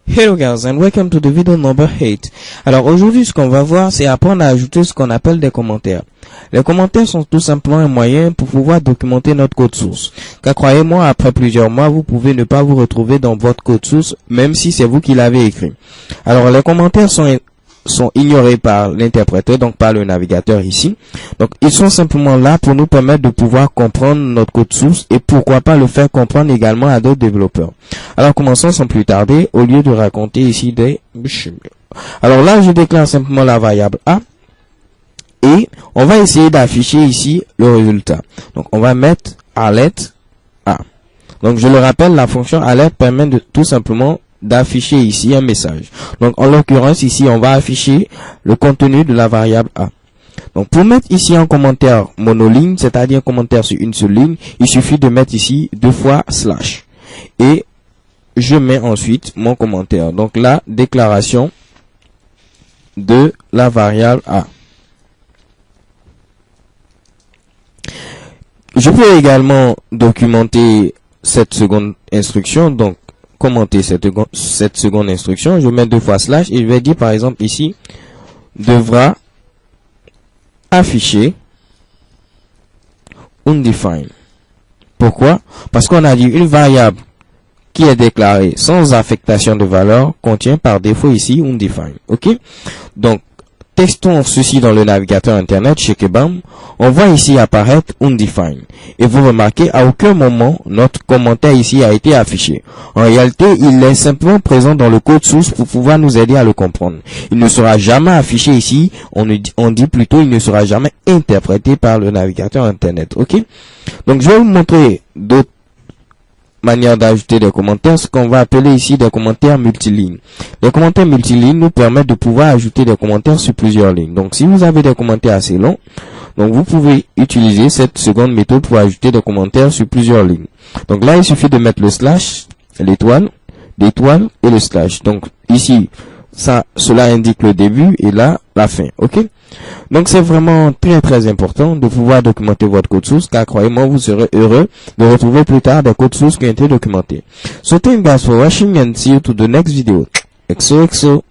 Hello guys and welcome to the video number 8. Alors aujourd'hui ce qu'on va voir c'est apprendre à ajouter ce qu'on appelle des commentaires. Les commentaires sont tout simplement un moyen pour pouvoir documenter notre code source. Car croyez-moi, après plusieurs mois, vous pouvez ne pas vous retrouver dans votre code source même si c'est vous qui l'avez écrit. Alors les commentaires sont ignorés par l'interpréteur, donc par le navigateur ici. Donc ils sont simplement là pour nous permettre de pouvoir comprendre notre code source et pourquoi pas le faire comprendre également à d'autres développeurs. Alors commençons sans plus tarder, au lieu de raconter ici des... Alors là je déclare simplement la variable A et on va essayer d'afficher ici le résultat. Donc on va mettre alert A. Donc je le rappelle, la fonction alert permet de tout simplement d'afficher ici un message. Donc en l'occurrence ici on va afficher le contenu de la variable A. Donc pour mettre ici un commentaire monoligne, c'est-à-dire un commentaire sur une seule ligne, il suffit de mettre ici 2 fois slash et je mets ensuite mon commentaire. Donc la déclaration de la variable A. Je peux également documenter cette seconde instruction, donc commenter cette seconde instruction. Je mets 2 fois slash et je vais dire par exemple ici devra afficher undefined. Pourquoi? Parce qu'on a dit une variable qui est déclarée sans affectation de valeur contient par défaut ici undefined. Ok? Donc testons ceci dans le navigateur internet chez Kebam. On voit ici apparaître undefined. Et vous remarquez, à aucun moment, notre commentaire ici a été affiché. En réalité, il est simplement présent dans le code source pour pouvoir nous aider à le comprendre. Il ne sera jamais affiché ici. On dit plutôt, il ne sera jamais interprété par le navigateur internet. Ok? Donc, je vais vous montrer d'autres manière d'ajouter des commentaires, ce qu'on va appeler ici des commentaires multilignes. Les commentaires multilignes nous permettent de pouvoir ajouter des commentaires sur plusieurs lignes. Donc si vous avez des commentaires assez longs, donc vous pouvez utiliser cette seconde méthode pour ajouter des commentaires sur plusieurs lignes. Donc là il suffit de mettre le slash, l'étoile et le slash. Donc ici cela indique le début et là la fin. Ok? Donc c'est vraiment très important de pouvoir documenter votre code source, car croyez-moi, vous serez heureux de retrouver plus tard des codes sources qui ont été documentés. So thank you guys for watching and see you to the next video. XOXO.